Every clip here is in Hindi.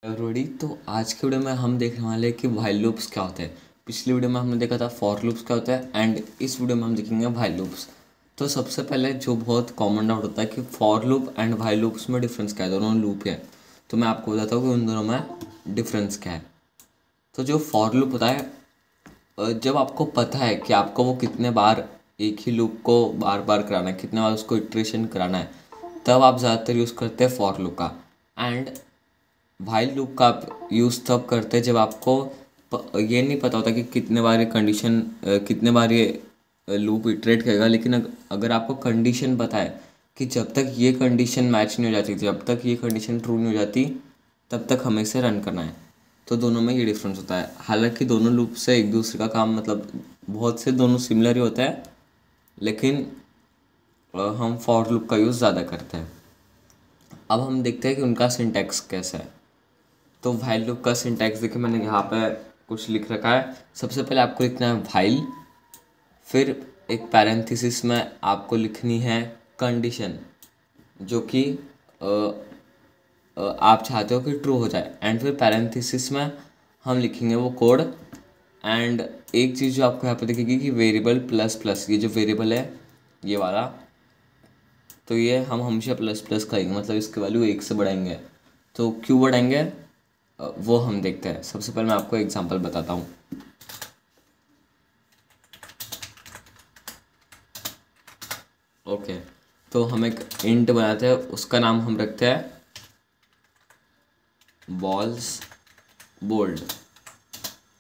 एवरीबॉडी, तो आज के वीडियो में हम देखने वाले हैं कि व्हाइल लूप्स क्या होते हैं। पिछली वीडियो में हमने देखा था फॉर लूप्स क्या होता है एंड इस वीडियो में हम देखेंगे व्हाइल लूप्स। तो सबसे पहले जो बहुत कॉमन डाउट होता है कि for loop and while loops में डिफरेंस क्या है, दोनों लूप है। तो मैं आपको बताता हूँ कि उन दोनों में डिफरेंस क्या है। तो जो फॉर लूप होता है, जब आपको पता है कि आपको वो कितने बार एक ही लूप को बार बार कराना है, कितने बार उसको इटरेशन कराना है, तब आप ज़्यादातर यूज़ करते हैं फॉर लूप का। एंड व्हाइल लूप का आप यूज़ तब करते हैं जब आपको ये नहीं पता होता कि कितने बार ये कंडीशन, कितने बार ये लूप इटरेट करेगा। लेकिन अगर आपको कंडीशन पता है कि जब तक ये कंडीशन मैच नहीं हो जाती, जब तक ये कंडीशन ट्रू नहीं हो जाती, तब तक हमें इसे रन करना है। तो दोनों में ये डिफरेंस होता है। हालांकि दोनों लूप से एक दूसरे का काम मतलब बहुत से दोनों सिमिलर ही होता है, लेकिन हम फॉर लूप का यूज़ ज़्यादा करते हैं। अब हम देखते हैं कि उनका सिंटैक्स कैसा है। तो व्हाइल लूप का सिंटैक्स देखिए, मैंने यहाँ पे कुछ लिख रखा है। सबसे पहले आपको लिखना है व्हाइल, फिर एक पैरेंथेसिस में आपको लिखनी है कंडीशन जो कि आप चाहते हो कि ट्रू हो जाए, एंड फिर पैरेंथेसिस में हम लिखेंगे वो कोड। एंड एक चीज़ जो आपको यहाँ पे दिखेगी कि वेरिएबल प्लस प्लस, ये जो वेरिएबल है ये वाला, तो ये हम हमेशा प्लस प्लस करेंगे, मतलब इसकी वैल्यू 1 से बढ़ाएंगे। तो क्यों बढ़ाएंगे वो हम देखते हैं। सबसे पहले मैं आपको एग्जांपल बताता हूँ। ओके, तो हम एक इंट बनाते हैं, उसका नाम हम रखते हैं balls bowled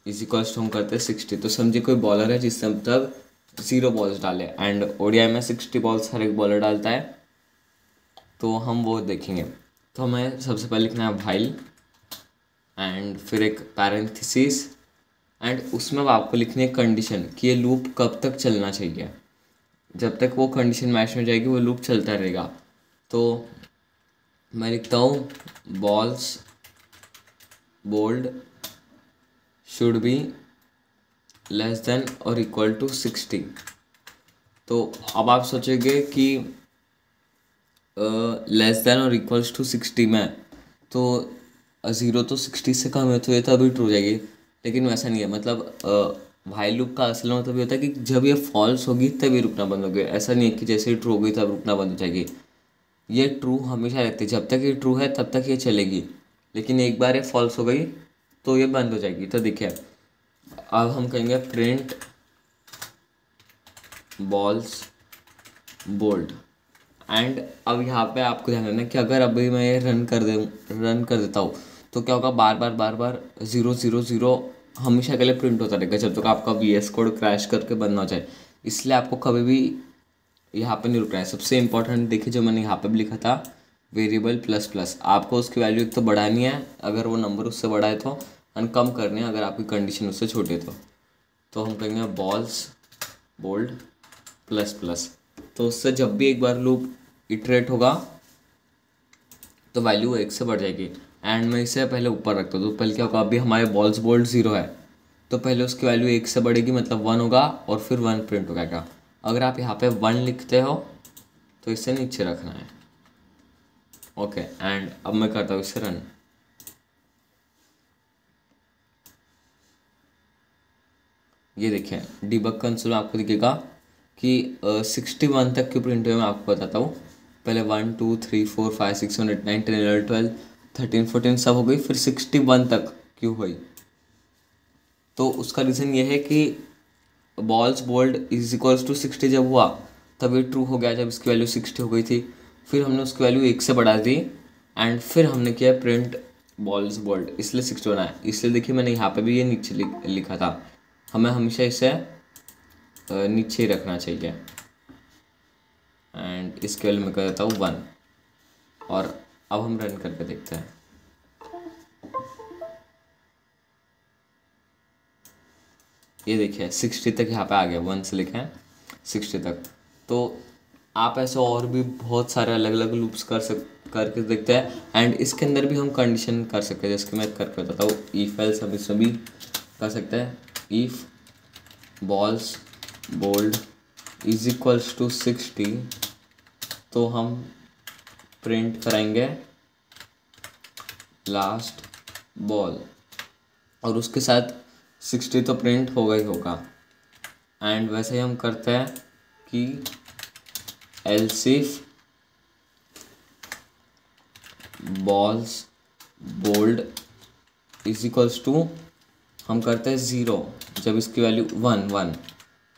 is equals to हम करते हैं 60। तो समझिए कोई बॉलर है जिसने अब तक 0 बॉल्स डाले, एंड ओडीआई में 60 बॉल्स हर एक बॉलर डालता है, तो हम वो देखेंगे। तो हमें सबसे पहले लिखना है व्हाइल एंड फिर एक पैरेंथेसिस, एंड उसमें आपको लिखनी है कंडीशन कि ये लूप कब तक चलना चाहिए। जब तक वो कंडीशन मैच हो जाएगी वो लूप चलता रहेगा। तो मैं लिखता हूँ balls bowled should be less than or equal to 60। तो अब आप सोचेंगे कि less than or equals to 60 में तो 0 तो 60 से कम है, तो ये तो अभी ट्रू हो जाएगी। लेकिन वैसा नहीं है। मतलब व्हाइल लूप का असल मतलब ये होता है कि जब ये फॉल्स होगी तभी रुकना बंद होगी। ऐसा नहीं है कि जैसे ही ट्रू होगी तब रुकना बंद हो जाएगी। ये ट्रू हमेशा रहती है, जब तक ये ट्रू है तब तक ये चलेगी। लेकिन एक बार ये फॉल्स हो गई तो ये बंद हो जाएगी। तो देखिए, अब हम कहेंगे प्रिंट बॉल्स बोल्ड। एंड अब यहाँ पे आपको ध्यान देना कि अगर अभी मैं ये रन कर देता हूँ तो क्या होगा, बार बार 0 0 0 हमेशा के लिए प्रिंट होता रहेगा जब तक आपका VS कोड क्रैश करके बंद ना हो जाए। इसलिए आपको कभी भी यहाँ पे नहीं रुकना है। सबसे इंपॉर्टेंट देखिए, जो मैंने यहाँ पे भी लिखा था वेरिएबल प्लस प्लस, आपको उसकी वैल्यू एक तो बढ़ानी है अगर वो नंबर उससे बड़ा है तो, एंड कम करनी है अगर आपकी कंडीशन उससे छोटी है तो हम कहेंगे बॉल्स बोल्ड प्लस प्लस। तो उससे जब भी एक बार लूप इटरेट होगा तो वैल्यू 1 से बढ़ जाएगी। एंड मैं इसे पहले ऊपर रखता हूँ, तो पहले क्या होगा, अभी हमारे बॉल्स बोल्ड 0 है तो पहले उसकी वैल्यू 1 से बढ़ेगी, मतलब 1 होगा, और फिर 1 प्रिंट हो जाएगा। अगर आप यहाँ पे 1 लिखते हो तो इसे नीचे रखना है। ओके, एंड अब मैं करता हूँ इसे रन। ये देखिए डिबग कंसोल आपको दिखेगा कि 61 तक क्यों प्रिंट हुए मैं आपको बताता हूँ। पहले 1 2 3 4 5 6 7 8 9 10 11 12 13 14 सब हो गई, फिर 61 तक क्यों हुई। तो उसका रीज़न ये है कि balls bowled is equals to 60 जब हुआ तब ये ट्रू हो गया, जब इसकी वैल्यू 60 हो गई थी। फिर हमने उसकी वैल्यू 1 से बढ़ा दी, एंड फिर हमने किया प्रिंट बॉल्स बोल्ड, इसलिए 60 बनाया। इसलिए देखिए मैंने यहाँ पे भी ये नीचे लिखा था, हमें हमेशा इसे नीचे ही रखना चाहिए। एंड इसके वैल्यू मैं कर देता हूँ 1, और अब हम रन करके देखते हैं। ये देखिए 60 तक यहाँ पे आ गया, 1 से लिखे हैं 60 तक। तो आप ऐसे और भी बहुत सारे अलग अलग लूप्स करके देखते हैं। एंड इसके अंदर भी हम कंडीशन कर सकते हैं, जैसे कि मैं करके बताता हूँ। इफ एल्स हम इसमें भी कर सकते हैं। If balls bowled is equals to 60 तो हम प्रिंट कराएंगे लास्ट बॉल, और उसके साथ 60 तो प्रिंट होगा ही होगा। एंड वैसे ही हम करते हैं कि else if balls bowled is equals to, हम करते हैं 0 जब इसकी वैल्यू 1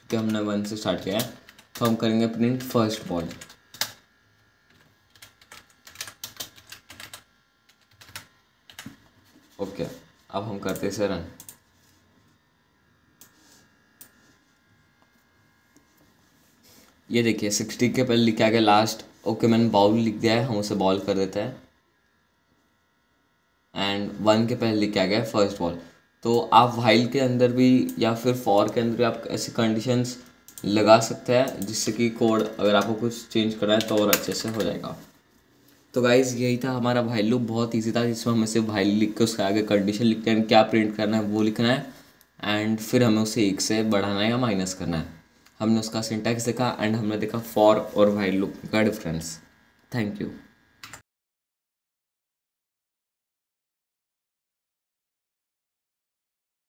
क्योंकि हमने 1 से स्टार्ट किया है, तो हम करेंगे प्रिंट फर्स्ट बॉल। ओके, अब हम करते हैं इसे रन। ये देखिए 60 के पहले लिखा गया लास्ट। ओके, मैंने बाउल लिख दिया है, हम उसे बॉल कर देते हैं। एंड 1 के पहले लिखा गया फर्स्ट बॉल। तो आप व्हाइल के अंदर भी या फिर फॉर के अंदर भी आप ऐसी कंडीशंस लगा सकते हैं जिससे कि कोड अगर आपको कुछ चेंज करना है तो और अच्छे से हो जाएगा। तो गाइज़ यही था हमारा व्हाइल लूप, बहुत इजी था, जिसमें हमें सिर्फ व्हाइल लिख के उसके आगे कंडीशन लिखते हैं, क्या प्रिंट करना है वो लिखना है, एंड फिर हमें उसे 1 से बढ़ाना है या माइनस करना है। हमने उसका सिंटैक्स देखा एंड हमने देखा फॉर और व्हाइल लूप का डिफरेंस। Thank you.